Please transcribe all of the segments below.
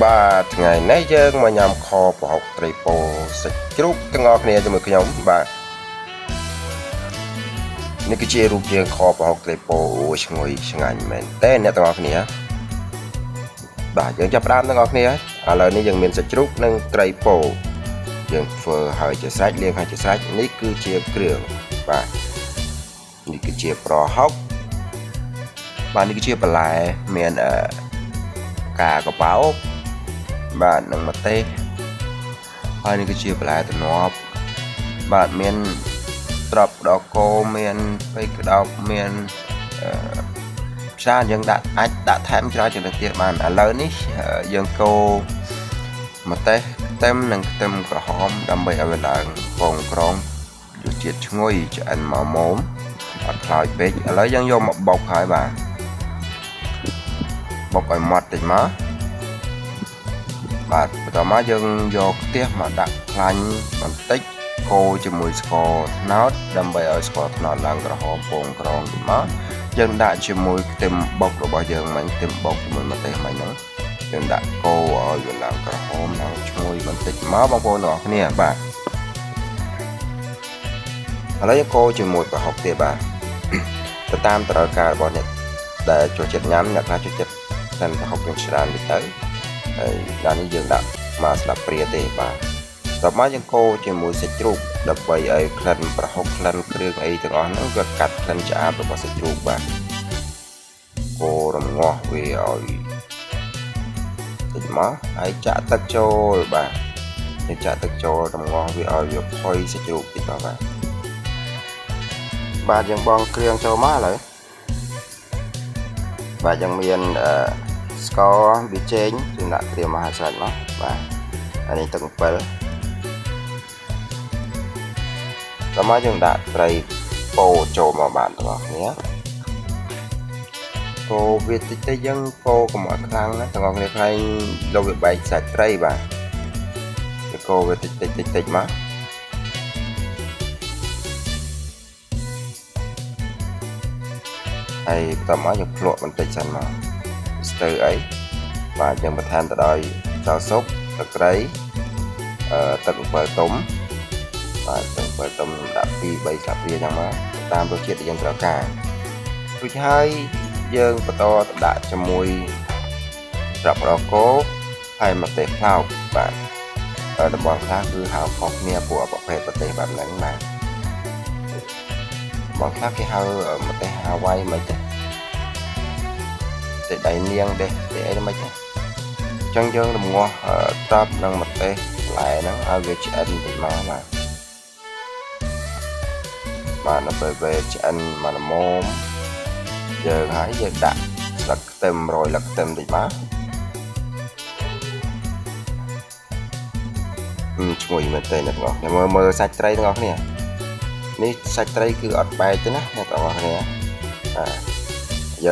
បាទថ្ងៃនេះយើងមកញ៉ាំខប្រហុកត្រីពោសាច់ជ្រូកទាំងអស់គ្នាជាមួយខ្ញុំបាទនេះគឺជារូបរាងខប្រហុកត្រីពោឈ្ងុយឆ្ងាញ់មែនតើអ្នកទាំងអស់គ្នាបាទយើងចាប់ផ្ដើមទាំងអស់គ្នាឥឡូវនេះយើងមានសាច់ជ្រូកនិងត្រីពោយើងធ្វើហើយជាស្រេចលាងហើយជាស្រេចនេះគឺជាគ្រឿងបាទនេះគឺជាប្រហុកបាទនេះគឺជាបន្លែមានកាកបោកបាទនឹងម្ទេសហើយនេះគឺជាបន្លែទំនាប់បាទមានត្រប់ដកគោមានពេកក្តោបមានច្រើនយើងអាចដាក់ថែមច្រើនជាងនេះទៀតបានឥឡូវនេះយើងកូរម្ទេសខ្ទឹមនិងខ្ទឹមក្រហមដើម្បីឲ្យវាឡើងពងក្រងរសជាតិឈ្ងុយឆ្អិនមកមុំអត់ខ្លោចពេកឥឡូវយើងយកមកបុកហើយបាទបុកឲ្យម៉ត់តិចមកបាទបន្តមកយើងយកខ្ទះមកដាក់ខ្លាញ់បន្តិចកូរជាមួយស្ករត្នោតដើម្បីឲ្យស្ករត្នោតឡើងក្រហមពងក្រងទៅមកយើងដាក់ជាមួយខ្ទឹមបុករបស់យើងមិញខ្ទឹមបុកជាមួយម្ទេសមិញហ្នឹងយើងដាក់កូរឲ្យវាឡើងក្រហមឡើងឈ្ងុយបន្តិចមកបងប្អូនទាំងអស់គ្នាបាទឥឡូវយើងកូរជាមួយប្រហុកទៀតបាទទៅតាមតម្រូវការរបស់អ្នកដែលចូលចិត្តញ៉ាំអ្នកខ្លះចូលចិត្តតែប្រហុកយើងច្រើនទៅហើយដល់នេះយើងដាក់មកស្លាបព្រាទេបាទតបមកយើងកូរជាមួយសាច់ជ្រូកដើម្បីឲ្យក្លិនប្រហុកក្លិនគ្រឿងអីទាំងអស់ហ្នឹងវាកាត់ក្លិនឆ្អាបរបស់សាច់ជ្រូកបាទកូររងាស់វាឲ្យតិចមកហើយចាក់ទឹកចូលបាទយើងចាក់ទឹកចូលរងាស់វាឲ្យវាផុយសាច់ជ្រូកតិចមកបាទយើងបងគ្រឿងចូលមកឥឡូវបាទយើងមានស្ករប៊ីចេងយើងដាក់គ្រាមមកឲ្យស្រេចមកបាទអានេះទឹកអំពិលតោះមកយើងដាក់ត្រីពោចូលមកបាទទាំងអស់គ្នាកូរវាតិចតិចយើងកូរកុំឲ្យខ្លាំងណាទាំងអស់គ្នាខ្លាញ់លោកវាបែកសាច់ត្រីបាទវាកូរវាតិចតិចមកហើយបន្តមកយើងភ្លក់បន្តិចសិនមកស្ទើអីបាទយើងបន្ថែមទៅដោយម្សៅស៊ុបទឹកត្រីទឹកអំពិលទុំបាទទឹកអំពិលទុំដាក់2-3ស្លាបព្រាចឹងមកតាមរសជាតិដែលយើងត្រូវការរួចហើយយើងបន្តទៅដាក់ជាមួយត្រប់រកគោហើយម្ទេសផ្លោកបាទតំបន់ខ្លះគឺហៅខុសគ្នាពួកប្រភេទប្រទេសបែបហ្នឹងបាទតំបន់ខ្លះគេហៅម្ទេសហាវ៉ៃមិនទេតែដៃនាងទេអីមិនទេអញ្ចឹងយើងរងាស់ត្រប់និងម្ទេសបន្លែហ្នឹងឲ្យវាឆ្អិនទៅមកបាទនៅពេលវាឆ្អិនមកល្មមយើងហើយយើងដាក់ស្លឹកខ្ទឹមរយស្លឹកខ្ទឹមតិចមកឈ្ងុយមែនទេអ្នកទាំងអស់គ្នាមើលសាច់ត្រីទាំងអស់គ្នានេះសាច់ត្រីគឺអត់បែកទេណាអ្នកទាំងអស់គ្នាបាទឥ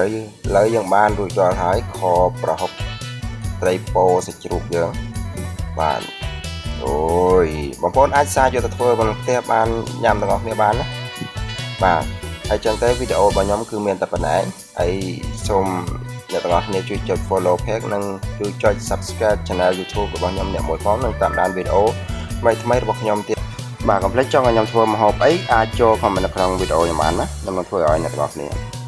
ឡូវយើងបានរួចរាល់ហើយខប្រហុកត្រីពោសាច់ជ្រូកយើងបាទអូយបងប្អូនអាចសារយកទៅធ្វើក្នុងផ្ទះបានញ៉ាំទាំងអស់គ្នាបានណាបាទហើយចឹងទៅវីដេអូរបស់ខ្ញុំគឺមានតែប៉ុណ្ណេះហើយសូមអ្នកទាំងអស់គ្នាជួយចុច follow page និងជួយចុច subscribe channel YouTube របស់ខ្ញុំអ្នកមួយផងនិងតាមដានវីដេអូថ្មីរបស់ខ្ញុំទៀតបាទកុំភ្លេចចង់ឲ្យខ្ញុំធ្វើម្ហូបអីអាចចូល comment នៅក្នុងវីដេអូខ្ញុំបានណាខ្ញុំនឹងធ្វើឲ្យអ្នកទាំងអស់គ្នា